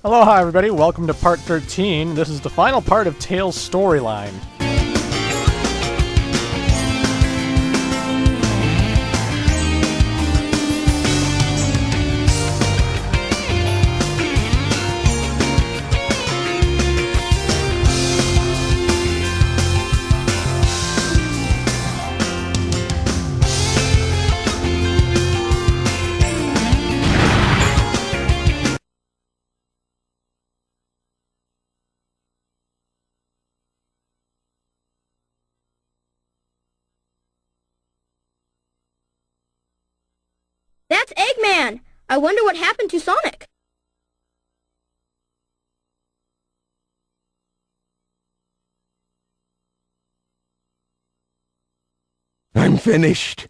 Aloha everybody, welcome to part 13. This is the final part of Tails' storyline. That's Eggman! I wonder what happened to Sonic. I'm finished.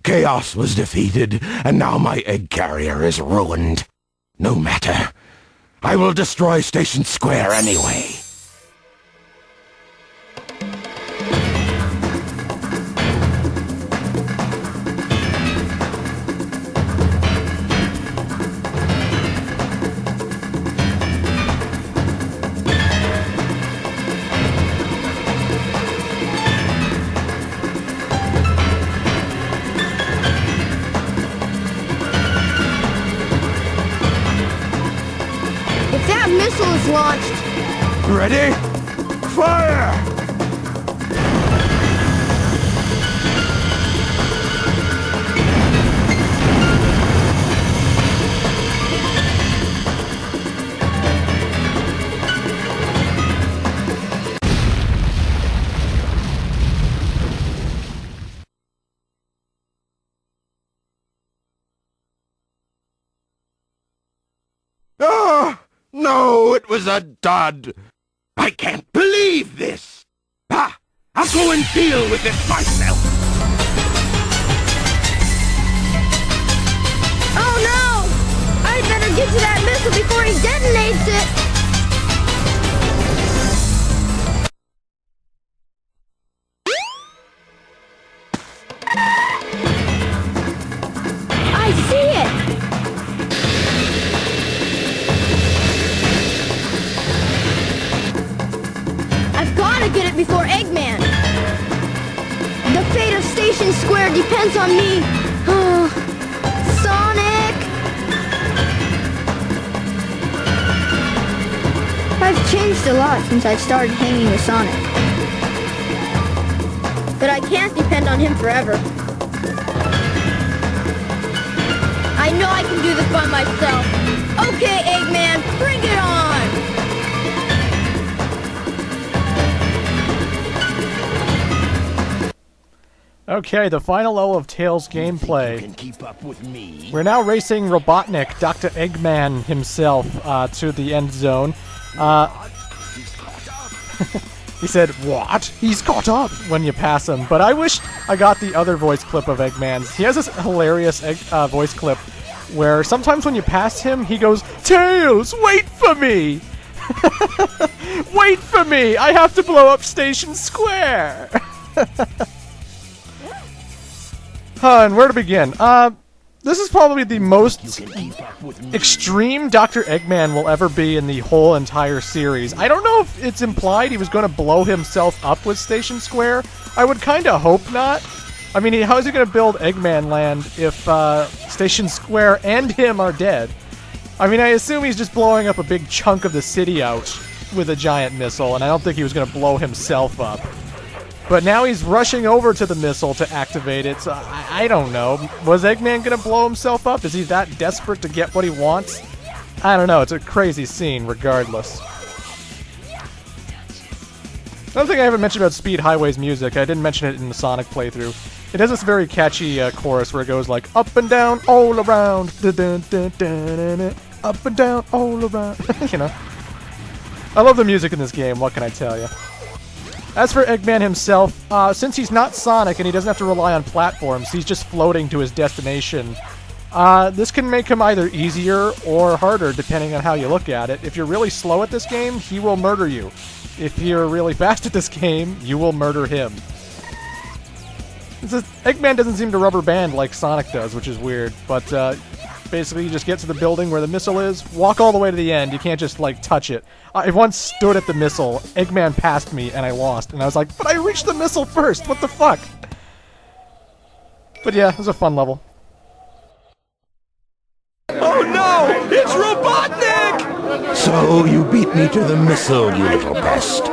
Chaos was defeated, and now my egg carrier is ruined. No matter. I will destroy Station Square anyway. That missile is launched. Ready? Fire! Ah! No, it was a dud. I can't believe this. I'll go and deal with it myself. Oh no! I'd better get to that missile before he detonates it. I see it! Get it before Eggman. The fate of Station Square depends on me. Sonic! I've changed a lot since I started hanging with Sonic. But I can't depend on him forever. I know I can do this by myself. Okay, Eggman, bring it on! Okay, the final O of Tails gameplay. You can keep up with me. We're now racing Robotnik, Dr. Eggman himself, to the end zone. He said, "What? He's caught up," when you pass him. But I wish I got the other voice clip of Eggman's. He has this hilarious voice clip where sometimes when you pass him, he goes, "Tails, wait for me! Wait for me! I have to blow up Station Square!" And where to begin? This is probably the most extreme Dr. Eggman will ever be in the whole entire series. I don't know if it's implied he was going to blow himself up with Station Square. I would kind of hope not. I mean, how is he going to build Eggman Land if Station Square and him are dead? I mean, I assume he's just blowing up a big chunk of the city out with a giant missile, and I don't think he was going to blow himself up. But now he's rushing over to the missile to activate it, so I don't know. Was Eggman gonna blow himself up? Is he that desperate to get what he wants? I don't know, it's a crazy scene regardless. Another thing I haven't mentioned about Speed Highway's music, I didn't mention it in the Sonic playthrough. It has this very catchy chorus where it goes like, up and down, all around, up and down, all around, you know. I love the music in this game, what can I tell you? As for Eggman himself, since he's not Sonic and he doesn't have to rely on platforms, he's just floating to his destination. This can make him either easier or harder, depending on how you look at it. If you're really slow at this game, he will murder you. If you're really fast at this game, you will murder him. Eggman doesn't seem to rubber band like Sonic does, which is weird, but Basically, you just get to the building where the missile is, walk all the way to the end. You can't just, like, touch it. I once stood at the missile, Eggman passed me, and I lost. And I was like, but I reached the missile first! What the fuck? But yeah, it was a fun level. Oh no! It's Robotnik! So you beat me to the missile, you little pest.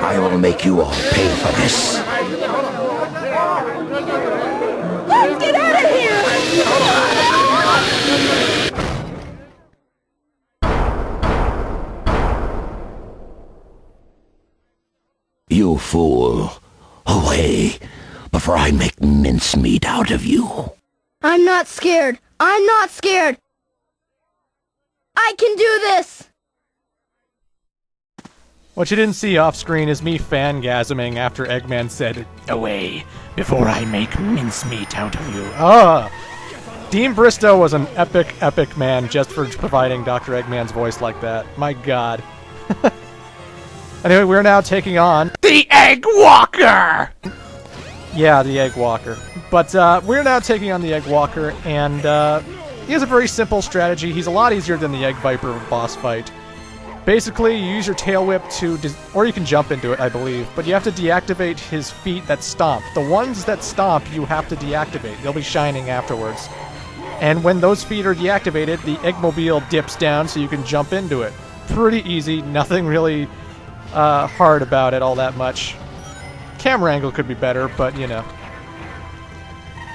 I will make you all pay for this. Let's get out of here! You fool. Away, before I make mincemeat out of you. I'm not scared. I'm not scared. I can do this! What you didn't see off screen is me fangasming after Eggman said, "Away, before I make mincemeat out of you." Ah! Dean Bristow was an epic, epic man just for providing Dr. Eggman's voice like that. My god. Anyway, we're now taking on the Egg Walker! Yeah, the Egg Walker. But we're now taking on the Egg Walker, and he has a very simple strategy. He's a lot easier than the Egg Viper boss fight. Basically, you use your tail whip to, or you can jump into it, I believe, but you have to deactivate his feet that stomp. The ones that stomp, you have to deactivate. They'll be shining afterwards. And when those feet are deactivated, the Eggmobile dips down so you can jump into it. Pretty easy, nothing really hard about it all that much. Camera angle could be better, but you know.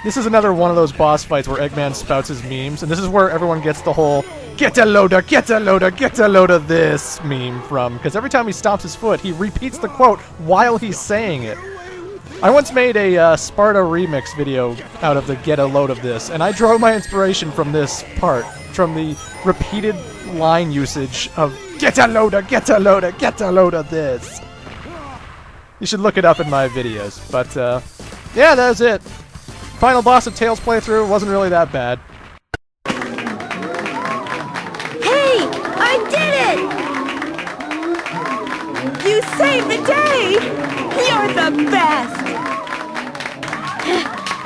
This is another one of those boss fights where Eggman spouts his memes, and this is where everyone gets the whole "get a load of, get a load of, get a load of this" meme from, because every time he stomps his foot, he repeats the quote while he's saying it. I once made a Sparta remix video out of the "get a load of this," and I drew my inspiration from this part, from the repeated line usage of "get a load of, get a load of, get a load of this." You should look it up in my videos, but yeah, that was it. Final boss of Tails playthrough wasn't really that bad. Hey! I did it! You saved the day! You're the best!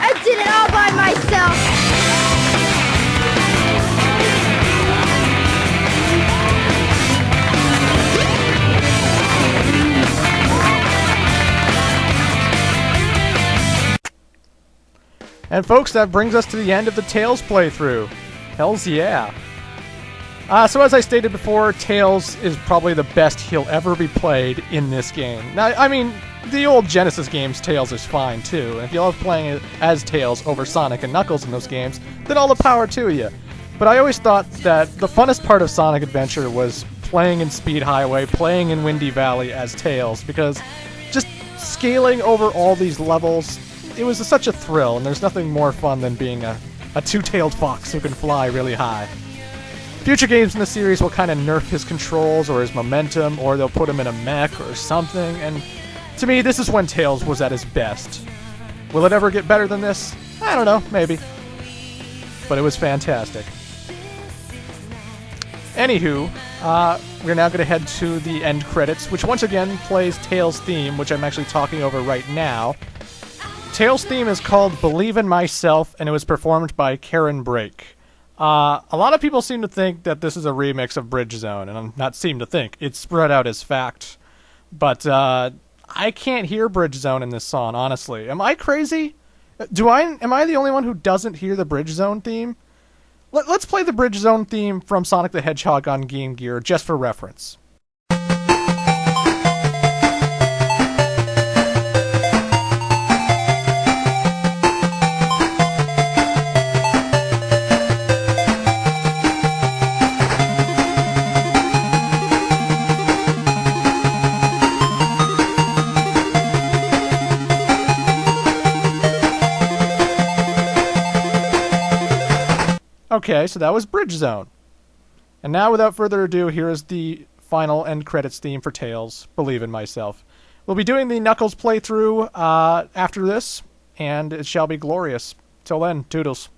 I did it all by myself! And folks, that brings us to the end of the Tails playthrough. Hells yeah. So as I stated before, Tails is probably the best he'll ever be played in this game. Now, I mean, the old Genesis games, Tails is fine too. And if you love playing it as Tails over Sonic and Knuckles in those games, then all the power to you. But I always thought that the funnest part of Sonic Adventure was playing in Speed Highway, playing in Windy Valley as Tails, because just scaling over all these levels, it was such a thrill, and there's nothing more fun than being a two-tailed fox who can fly really high. Future games in the series will kind of nerf his controls or his momentum, or they'll put him in a mech or something, and to me, this is when Tails was at his best. Will it ever get better than this? I don't know, maybe. But it was fantastic. Anywho, we're now going to head to the end credits, which once again plays Tails' theme, which I'm actually talking over right now. Tails' theme is called Believe in Myself, and it was performed by Karen Brake. A lot of people seem to think that this is a remix of Bridge Zone, and I'm not seem to think. It's spread out as fact. But I can't hear Bridge Zone in this song, honestly. Am I crazy? Am I the only one who doesn't hear the Bridge Zone theme? Let's play the Bridge Zone theme from Sonic the Hedgehog on Game Gear, just for reference. Okay, so that was Bridge Zone. And now, without further ado, here is the final end credits theme for Tails, Believe in Myself. We'll be doing the Knuckles playthrough after this, and it shall be glorious. Till then, toodles.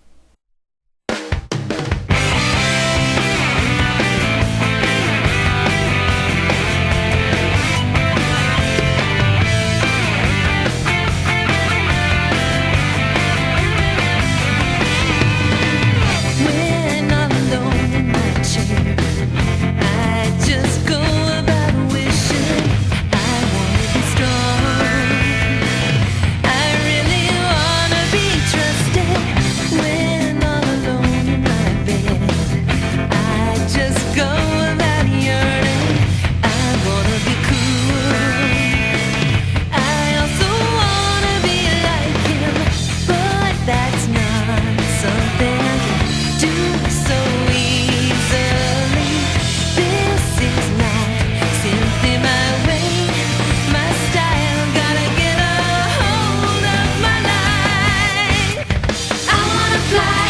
fly.